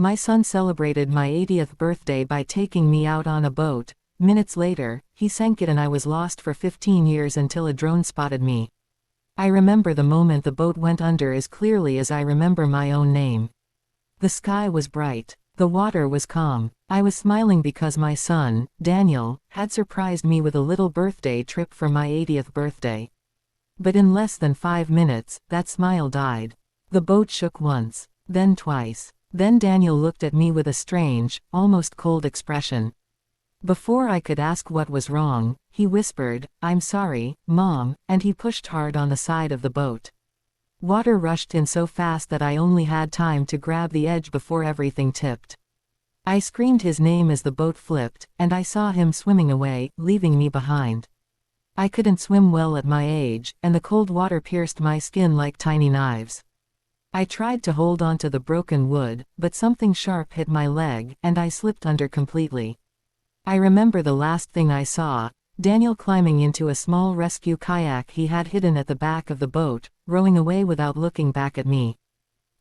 My son celebrated my 80th birthday by taking me out on a boat. Minutes later, he sank it and I was lost for 15 years until a drone spotted me. I remember the moment the boat went under as clearly as I remember my own name. The sky was bright. The water was calm. I was smiling because my son, Daniel, had surprised me with a little birthday trip for my 80th birthday. But in less than 5 minutes, that smile died. The boat shook once, then twice. Then Daniel looked at me with a strange, almost cold expression. Before I could ask what was wrong, he whispered, "I'm sorry, Mom," and he pushed hard on the side of the boat. Water rushed in so fast that I only had time to grab the edge before everything tipped. I screamed his name as the boat flipped, and I saw him swimming away, leaving me behind. I couldn't swim well at my age, and the cold water pierced my skin like tiny knives. I tried to hold onto the broken wood, but something sharp hit my leg, and I slipped under completely. I remember the last thing I saw, Daniel climbing into a small rescue kayak he had hidden at the back of the boat, rowing away without looking back at me.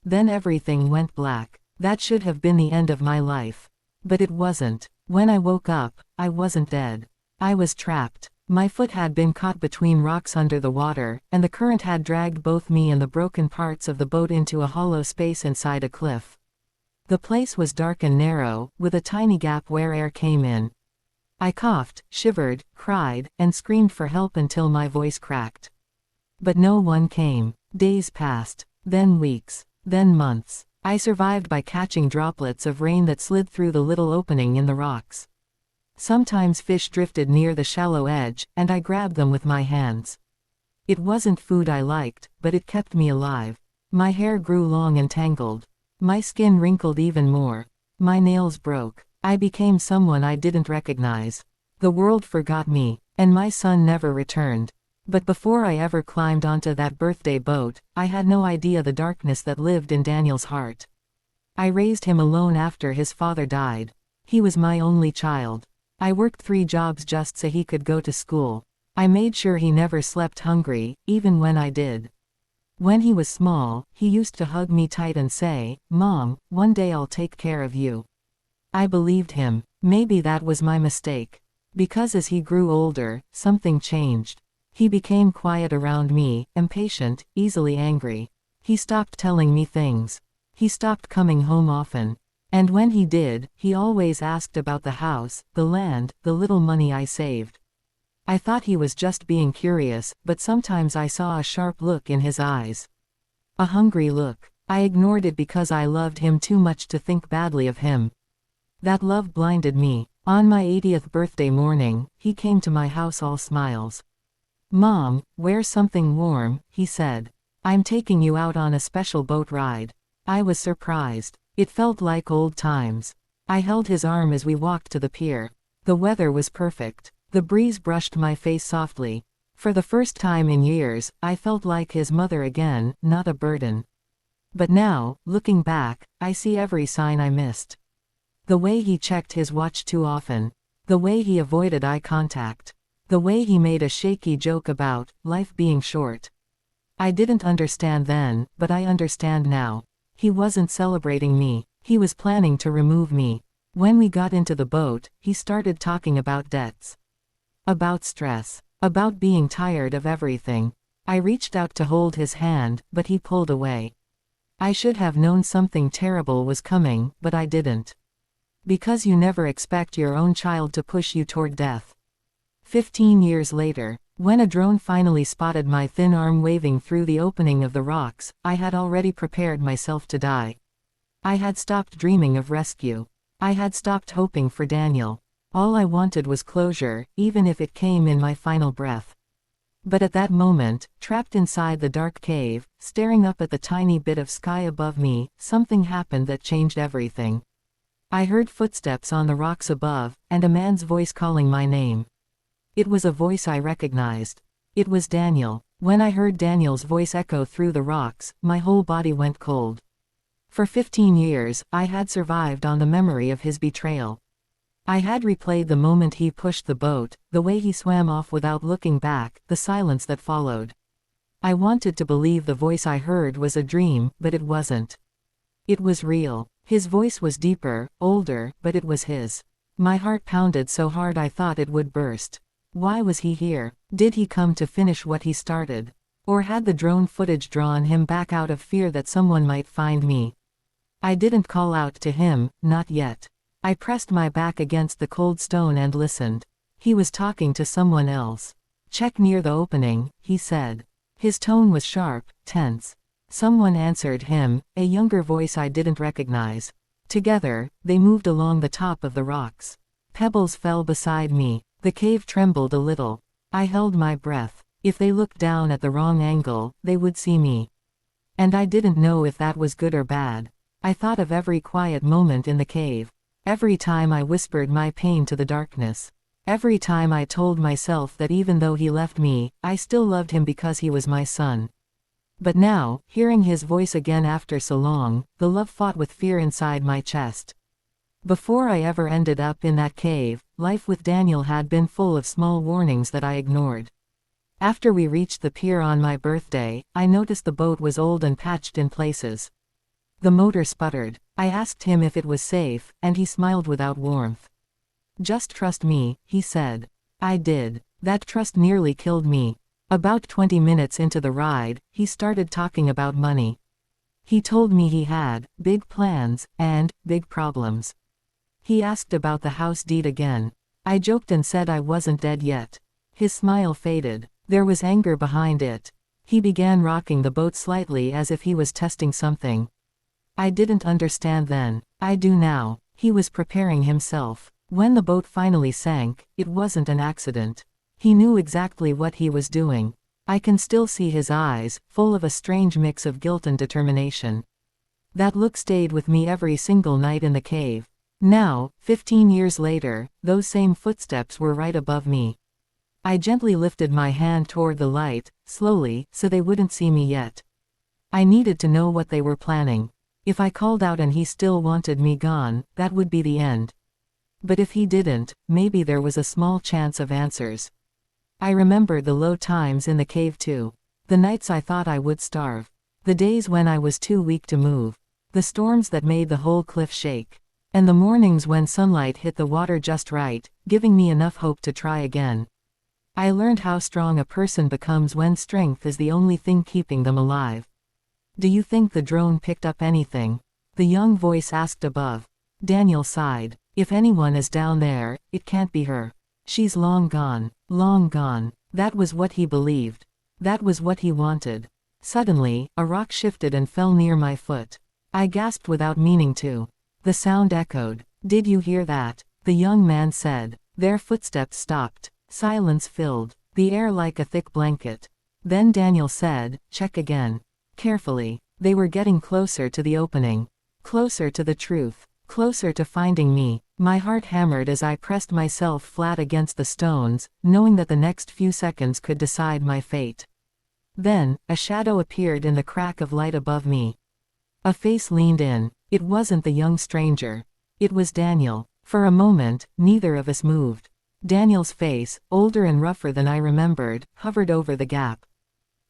Then everything went black. That should have been the end of my life. But it wasn't. When I woke up, I wasn't dead. I was trapped. My foot had been caught between rocks under the water, and the current had dragged both me and the broken parts of the boat into a hollow space inside a cliff. The place was dark and narrow, with a tiny gap where air came in. I coughed, shivered, cried, and screamed for help until my voice cracked. But no one came. Days passed, then weeks, then months. I survived by catching droplets of rain that slid through the little opening in the rocks. Sometimes fish drifted near the shallow edge, and I grabbed them with my hands. It wasn't food I liked, but it kept me alive. My hair grew long and tangled. My skin wrinkled even more. My nails broke. I became someone I didn't recognize. The world forgot me, and my son never returned. But before I ever climbed onto that birthday boat, I had no idea the darkness that lived in Daniel's heart. I raised him alone after his father died. He was my only child. I worked 3 jobs just so he could go to school. I made sure he never slept hungry, even when I did. When he was small, he used to hug me tight and say, "Mom, one day I'll take care of you." I believed him. Maybe that was my mistake. Because as he grew older, something changed. He became quiet around me, impatient, easily angry. He stopped telling me things. He stopped coming home often. And when he did, he always asked about the house, the land, the little money I saved. I thought he was just being curious, but sometimes I saw a sharp look in his eyes. A hungry look. I ignored it because I loved him too much to think badly of him. That love blinded me. On my 80th birthday morning, he came to my house all smiles. "Mom, wear something warm," he said. "I'm taking you out on a special boat ride." I was surprised. It felt like old times. I held his arm as we walked to the pier. The weather was perfect. The breeze brushed my face softly. For the first time in years, I felt like his mother again, not a burden. But now, looking back, I see every sign I missed. The way he checked his watch too often. The way he avoided eye contact. The way he made a shaky joke about life being short. I didn't understand then, but I understand now. He wasn't celebrating me. He was planning to remove me. When we got into the boat, he started talking about debts. About stress. About being tired of everything. I reached out to hold his hand, but he pulled away. I should have known something terrible was coming, but I didn't. Because you never expect your own child to push you toward death. 15 years later, when a drone finally spotted my thin arm waving through the opening of the rocks, I had already prepared myself to die. I had stopped dreaming of rescue. I had stopped hoping for Daniel. All I wanted was closure, even if it came in my final breath. But at that moment, trapped inside the dark cave, staring up at the tiny bit of sky above me, something happened that changed everything. I heard footsteps on the rocks above, and a man's voice calling my name. It was a voice I recognized. It was Daniel. When I heard Daniel's voice echo through the rocks, my whole body went cold. For 15 years, I had survived on the memory of his betrayal. I had replayed the moment he pushed the boat, the way he swam off without looking back, the silence that followed. I wanted to believe the voice I heard was a dream, but it wasn't. It was real. His voice was deeper, older, but it was his. My heart pounded so hard I thought it would burst. Why was he here? Did he come to finish what he started? Or had the drone footage drawn him back out of fear that someone might find me? I didn't call out to him, not yet. I pressed my back against the cold stone and listened. He was talking to someone else. Check near the opening, he said. His tone was sharp, tense. Someone answered him, a younger voice I didn't recognize. Together, they moved along the top of the rocks. Pebbles fell beside me. The cave trembled a little. I held my breath. If they looked down at the wrong angle, they would see me. And I didn't know if that was good or bad. I thought of every quiet moment in the cave. Every time I whispered my pain to the darkness. Every time I told myself that even though he left me, I still loved him because he was my son. But now, hearing his voice again after so long, the love fought with fear inside my chest. Before I ever ended up in that cave, life with Daniel had been full of small warnings that I ignored. After we reached the pier on my birthday, I noticed the boat was old and patched in places. The motor sputtered. I asked him if it was safe, and he smiled without warmth. Just trust me, he said. I did. That trust nearly killed me. About 20 minutes into the ride, he started talking about money. He told me he had big plans and big problems. He asked about the house deed again. I joked and said I wasn't dead yet. His smile faded. There was anger behind it. He began rocking the boat slightly as if he was testing something. I didn't understand then. I do now. He was preparing himself. When the boat finally sank, it wasn't an accident. He knew exactly what he was doing. I can still see his eyes, full of a strange mix of guilt and determination. That look stayed with me every single night in the cave. Now, 15 years later, those same footsteps were right above me. I gently lifted my hand toward the light, slowly, so they wouldn't see me yet. I needed to know what they were planning. If I called out and he still wanted me gone, that would be the end. But if he didn't, maybe there was a small chance of answers. I remembered the low times in the cave too. The nights I thought I would starve. The days when I was too weak to move. The storms that made the whole cliff shake. And the mornings when sunlight hit the water just right, giving me enough hope to try again. I learned how strong a person becomes when strength is the only thing keeping them alive. Do you think the drone picked up anything? The young voice asked above. Daniel sighed. If anyone is down there, it can't be her. She's long gone. Long gone. That was what he believed. That was what he wanted. Suddenly, a rock shifted and fell near my foot. I gasped without meaning to. The sound echoed. Did you hear that? The young man said. Their footsteps stopped. Silence filled the air like a thick blanket. Then Daniel said, check again. Carefully. They were getting closer to the opening. Closer to the truth. Closer to finding me. My heart hammered as I pressed myself flat against the stones, knowing that the next few seconds could decide my fate. Then, a shadow appeared in the crack of light above me. A face leaned in. It wasn't the young stranger. It was Daniel. For a moment, neither of us moved. Daniel's face, older and rougher than I remembered, hovered over the gap.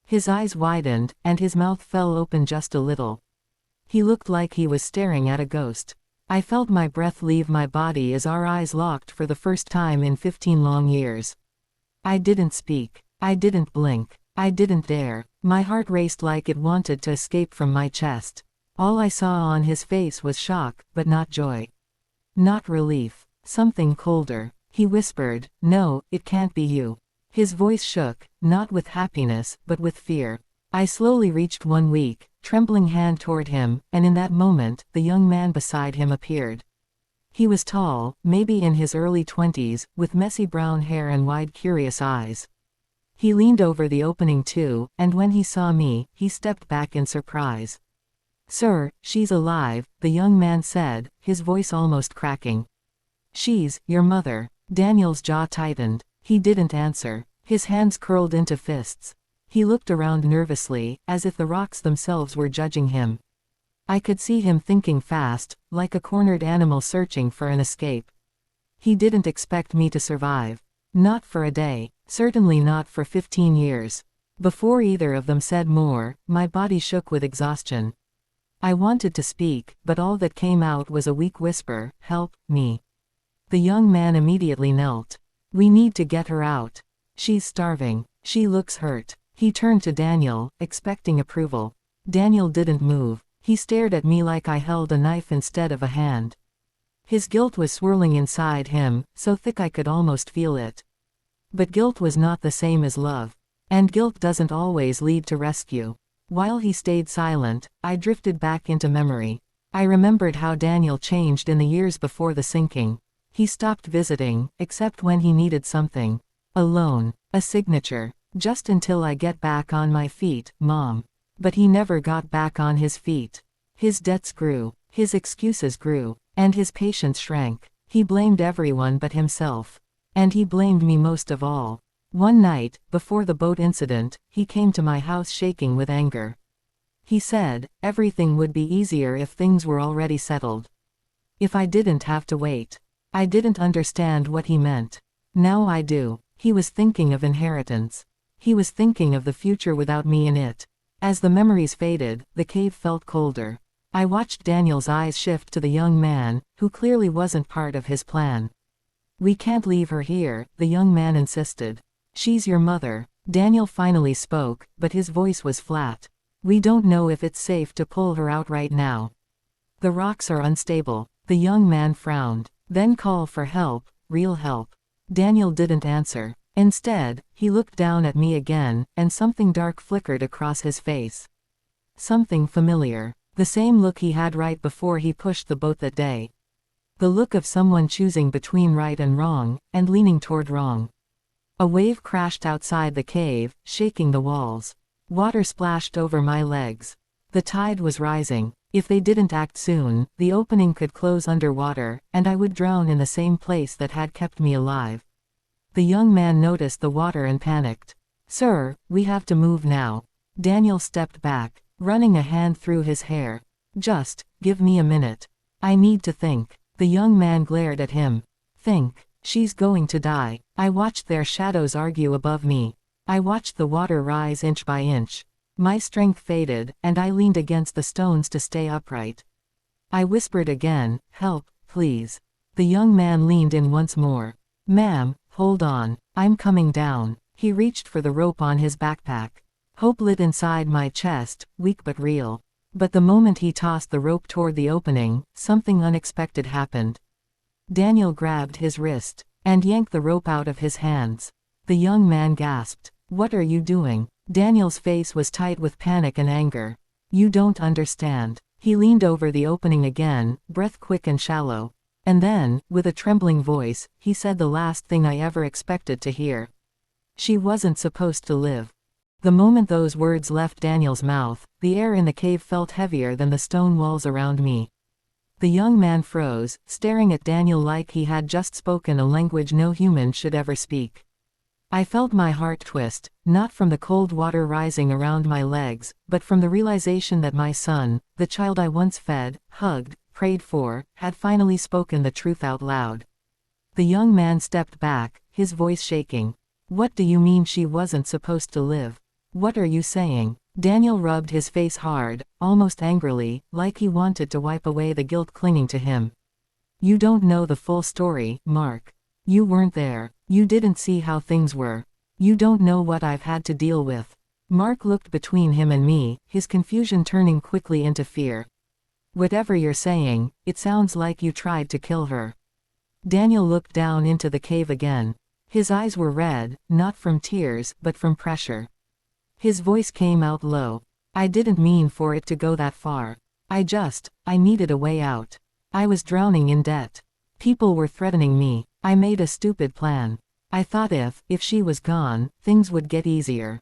His eyes widened, and his mouth fell open just a little. He looked like he was staring at a ghost. I felt my breath leave my body as our eyes locked for the first time in 15 long years. I didn't speak. I didn't blink. I didn't dare. My heart raced like it wanted to escape from my chest. All I saw on his face was shock, but not joy. Not relief. Something colder. He whispered, no, it can't be you. His voice shook, not with happiness, but with fear. I slowly reached one weak, trembling hand toward him, and in that moment, the young man beside him appeared. He was tall, maybe in his early 20s, with messy brown hair and wide curious eyes. He leaned over the opening too, and when he saw me, he stepped back in surprise. Sir, she's alive, the young man said, his voice almost cracking. She's your mother. Daniel's jaw tightened. He didn't answer. His hands curled into fists. He looked around nervously, as if the rocks themselves were judging him. I could see him thinking fast, like a cornered animal searching for an escape. He didn't expect me to survive. Not for a day. Certainly not for 15 years. Before either of them said more, my body shook with exhaustion. I wanted to speak, but all that came out was a weak whisper, "Help me." The young man immediately knelt. "We need to get her out. She's starving. She looks hurt." He turned to Daniel, expecting approval. Daniel didn't move. He stared at me like I held a knife instead of a hand. His guilt was swirling inside him, so thick I could almost feel it. But guilt was not the same as love. And guilt doesn't always lead to rescue. While he stayed silent, I drifted back into memory. I remembered how Daniel changed in the years before the sinking. He stopped visiting, except when he needed something. A loan, a signature. "Just until I get back on my feet, Mom." But he never got back on his feet. His debts grew, his excuses grew, and his patience shrank. He blamed everyone but himself. And he blamed me most of all. One night, before the boat incident, he came to my house shaking with anger. He said, everything would be easier if things were already settled. If I didn't have to wait. I didn't understand what he meant. Now I do. He was thinking of inheritance. He was thinking of the future without me in it. As the memories faded, the cave felt colder. I watched Daniel's eyes shift to the young man, who clearly wasn't part of his plan. "We can't leave her here," the young man insisted. "She's your mother." Daniel finally spoke, but his voice was flat. "We don't know if it's safe to pull her out right now. The rocks are unstable." The young man frowned. "Then call for help, real help." Daniel didn't answer. Instead, he looked down at me again, and something dark flickered across his face. Something familiar. The same look he had right before he pushed the boat that day. The look of someone choosing between right and wrong, and leaning toward wrong. A wave crashed outside the cave, shaking the walls. Water splashed over my legs. The tide was rising. If they didn't act soon, the opening could close underwater, and I would drown in the same place that had kept me alive. The young man noticed the water and panicked. "Sir, we have to move now." Daniel stepped back, running a hand through his hair. "Just, give me a minute. I need to think." The young man glared at him. "Think. She's going to die." I watched their shadows argue above me. I watched the water rise inch by inch. My strength faded, and I leaned against the stones to stay upright. I whispered again, "Help, please." The young man leaned in once more. "Ma'am, hold on. I'm coming down." He reached for the rope on his backpack. Hope lit inside my chest, weak but real. But the moment he tossed the rope toward the opening, something unexpected happened. Daniel grabbed his wrist, and yanked the rope out of his hands. The young man gasped. "What are you doing?" Daniel's face was tight with panic and anger. "You don't understand." He leaned over the opening again, breath quick and shallow. And then, with a trembling voice, he said the last thing I ever expected to hear. "She wasn't supposed to live." The moment those words left Daniel's mouth, the air in the cave felt heavier than the stone walls around me. The young man froze, staring at Daniel like he had just spoken a language no human should ever speak. I felt my heart twist, not from the cold water rising around my legs, but from the realization that my son, the child I once fed, hugged, prayed for, had finally spoken the truth out loud. The young man stepped back, his voice shaking. "What do you mean she wasn't supposed to live? What are you saying?" Daniel rubbed his face hard, almost angrily, like he wanted to wipe away the guilt clinging to him. "You don't know the full story, Mark. You weren't there. You didn't see how things were. You don't know what I've had to deal with." Mark looked between him and me, his confusion turning quickly into fear. "Whatever you're saying, it sounds like you tried to kill her." Daniel looked down into the cave again. His eyes were red, not from tears, but from pressure. His voice came out low. "I didn't mean for it to go that far. I needed a way out. I was drowning in debt. People were threatening me. I made a stupid plan. I thought if she was gone, things would get easier."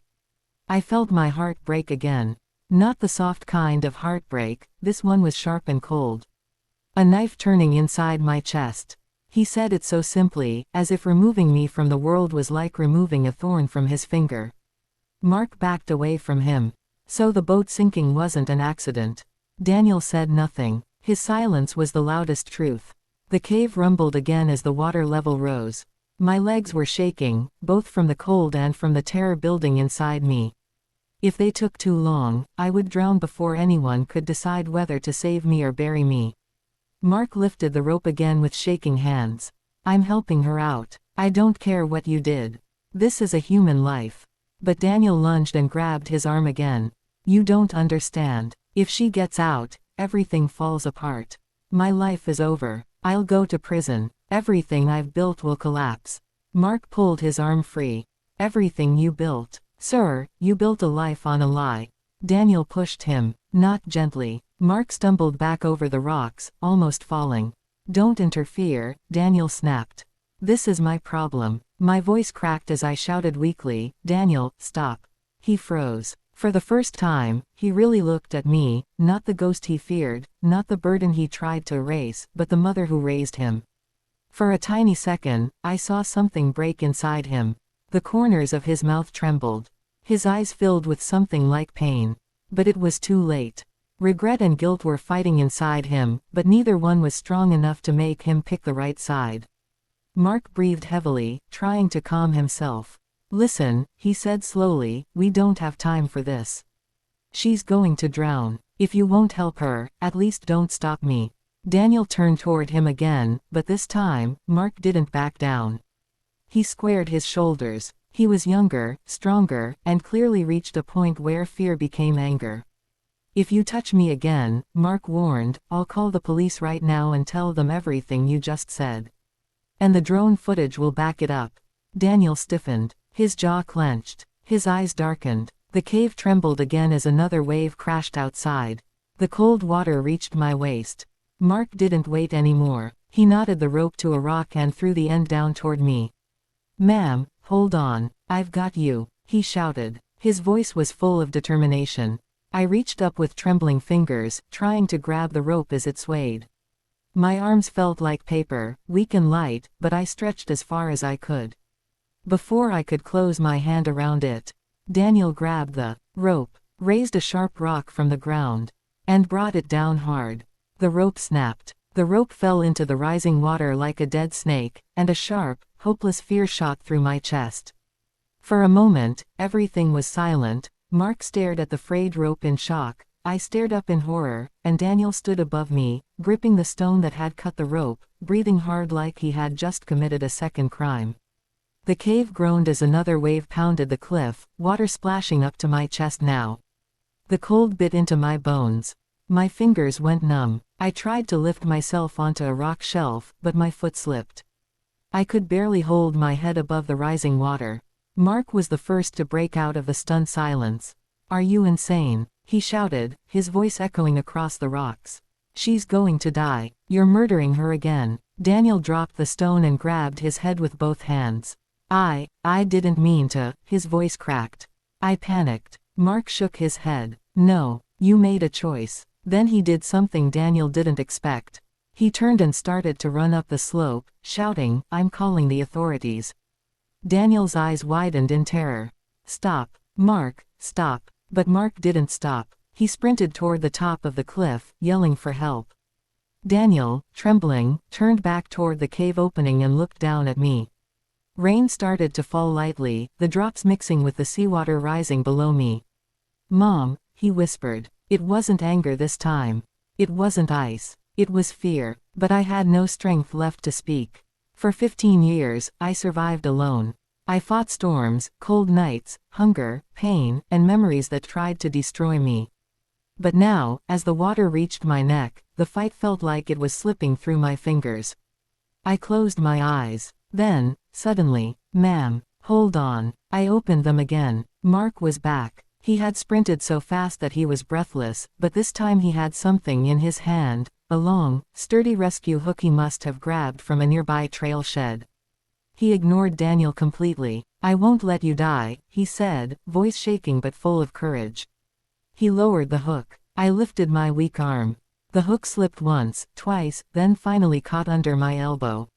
I felt my heart break again. Not the soft kind of heartbreak, this one was sharp and cold. A knife turning inside my chest. He said it so simply, as if removing me from the world was like removing a thorn from his finger. Mark backed away from him. "So the boat sinking wasn't an accident." Daniel said nothing. His silence was the loudest truth. The cave rumbled again as the water level rose. My legs were shaking, both from the cold and from the terror building inside me. If they took too long, I would drown before anyone could decide whether to save me or bury me. Mark lifted the rope again with shaking hands. I'm helping her out. I don't care what you did. This is a human life. But Daniel lunged and grabbed his arm again. You don't understand. If she gets out, everything falls apart. My life is over. I'll go to prison. Everything I've built will collapse. Mark pulled his arm free. Everything you built. Sir, you built a life on a lie. Daniel pushed him, not gently. Mark stumbled back over the rocks, almost falling. Don't interfere, Daniel snapped. This is my problem. My voice cracked as I shouted weakly, Daniel, stop. He froze. For the first time, he really looked at me, not the ghost he feared, not the burden he tried to erase, but the mother who raised him. For a tiny second, I saw something break inside him. The corners of his mouth trembled. His eyes filled with something like pain. But it was too late. Regret and guilt were fighting inside him, but neither one was strong enough to make him pick the right side. Mark breathed heavily, trying to calm himself. Listen, he said slowly, we don't have time for this. She's going to drown. If you won't help her, at least don't stop me. Daniel turned toward him again, but this time, Mark didn't back down. He squared his shoulders. He was younger, stronger, and clearly reached a point where fear became anger. If you touch me again, Mark warned, I'll call the police right now and tell them everything you just said. And the drone footage will back it up. Daniel stiffened. His jaw clenched. His eyes darkened. The cave trembled again as another wave crashed outside. The cold water reached my waist. Mark didn't wait anymore. He knotted the rope to a rock and threw the end down toward me. Ma'am, hold on. I've got you, he shouted. His voice was full of determination. I reached up with trembling fingers, trying to grab the rope as it swayed. My arms felt like paper, weak and light, but I stretched as far as I could. Before I could close my hand around it, Daniel grabbed the rope, raised a sharp rock from the ground, and brought it down hard. The rope snapped. The rope fell into the rising water like a dead snake, and a sharp, hopeless fear shot through my chest. For a moment, everything was silent. Mark stared at the frayed rope in shock, I stared up in horror, and Daniel stood above me, gripping the stone that had cut the rope, breathing hard like he had just committed a second crime. The cave groaned as another wave pounded the cliff, water splashing up to my chest now. The cold bit into my bones. My fingers went numb. I tried to lift myself onto a rock shelf, but my foot slipped. I could barely hold my head above the rising water. Mark was the first to break out of the stunned silence. Are you insane? He shouted, his voice echoing across the rocks. She's going to die. You're murdering her again. Daniel dropped the stone and grabbed his head with both hands. I didn't mean to, his voice cracked. I panicked. Mark shook his head. No, you made a choice. Then he did something Daniel didn't expect. He turned and started to run up the slope, shouting, I'm calling the authorities. Daniel's eyes widened in terror. Stop, Mark, stop. But Mark didn't stop. He sprinted toward the top of the cliff, yelling for help. Daniel, trembling, turned back toward the cave opening and looked down at me. Rain started to fall lightly, the drops mixing with the seawater rising below me. Mom, he whispered. It wasn't anger this time. It wasn't ice. It was fear, but I had no strength left to speak. For 15 years, I survived alone. I fought storms, cold nights, hunger, pain, and memories that tried to destroy me. But now, as the water reached my neck, the fight felt like it was slipping through my fingers. I closed my eyes. Then, suddenly, ma'am, hold on. I opened them again. Mark was back. He had sprinted so fast that he was breathless, but this time he had something in his hand, a long, sturdy rescue hook he must have grabbed from a nearby trail shed. He ignored Daniel completely. I won't let you die, he said, voice shaking but full of courage. He lowered the hook. I lifted my weak arm. The hook slipped once, twice, then finally caught under my elbow.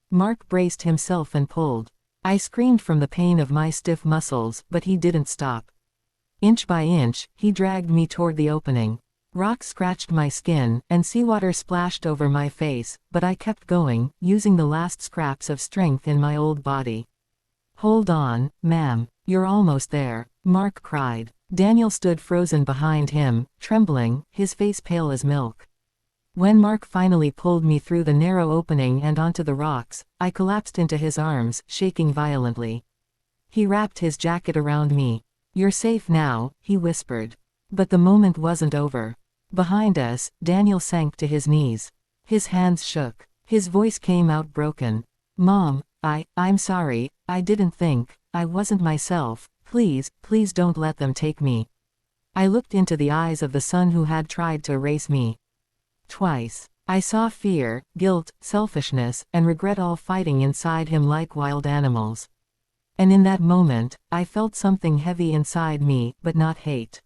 Mark braced himself and pulled. I screamed from the pain of my stiff muscles, but he didn't stop. Inch by inch, he dragged me toward the opening. Rocks scratched my skin, and seawater splashed over my face, but I kept going, using the last scraps of strength in my old body. Hold on, ma'am. You're almost there, Mark cried. Daniel stood frozen behind him, trembling, his face pale as milk. When Mark finally pulled me through the narrow opening and onto the rocks, I collapsed into his arms, shaking violently. He wrapped his jacket around me. "You're safe now," he whispered. But the moment wasn't over. Behind us, Daniel sank to his knees. His hands shook. His voice came out broken. "Mom, I'm sorry, I didn't think, I wasn't myself, please, please don't let them take me." I looked into the eyes of the son who had tried to erase me. Twice. I saw fear, guilt, selfishness, and regret all fighting inside him like wild animals. And in that moment, I felt something heavy inside me, but not hate.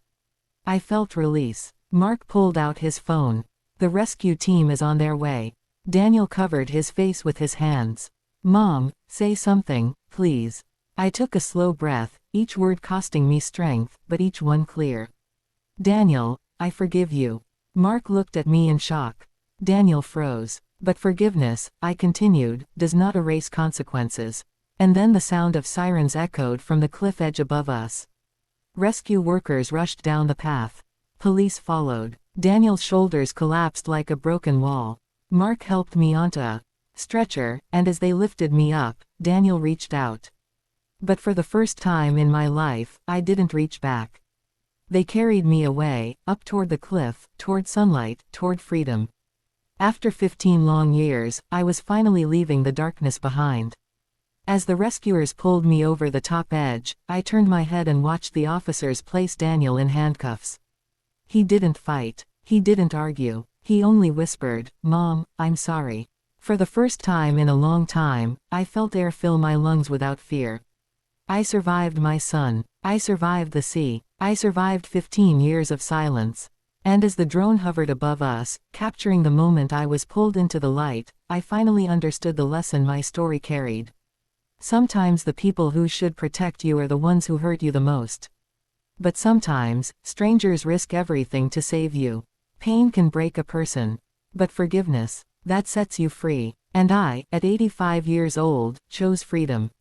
I felt release. Mark pulled out his phone. "The rescue team is on their way." Daniel covered his face with his hands. "Mom, say something, please." I took a slow breath, each word costing me strength, but each one clear. "Daniel, I forgive you." Mark looked at me in shock. Daniel froze. "But forgiveness," I continued, "does not erase consequences." And then the sound of sirens echoed from the cliff edge above us. Rescue workers rushed down the path. Police followed. Daniel's shoulders collapsed like a broken wall. Mark helped me onto a stretcher, and as they lifted me up, Daniel reached out. But for the first time in my life, I didn't reach back. They carried me away, up toward the cliff, toward sunlight, toward freedom. After 15 long years, I was finally leaving the darkness behind. As the rescuers pulled me over the top edge, I turned my head and watched the officers place Daniel in handcuffs. He didn't fight. He didn't argue. He only whispered, "Mom, I'm sorry." For the first time in a long time, I felt air fill my lungs without fear. I survived my son. I survived the sea. I survived 15 years of silence. And as the drone hovered above us, capturing the moment I was pulled into the light, I finally understood the lesson my story carried. Sometimes the people who should protect you are the ones who hurt you the most. But sometimes, strangers risk everything to save you. Pain can break a person. But forgiveness, that sets you free. And I, at 85 years old, chose freedom.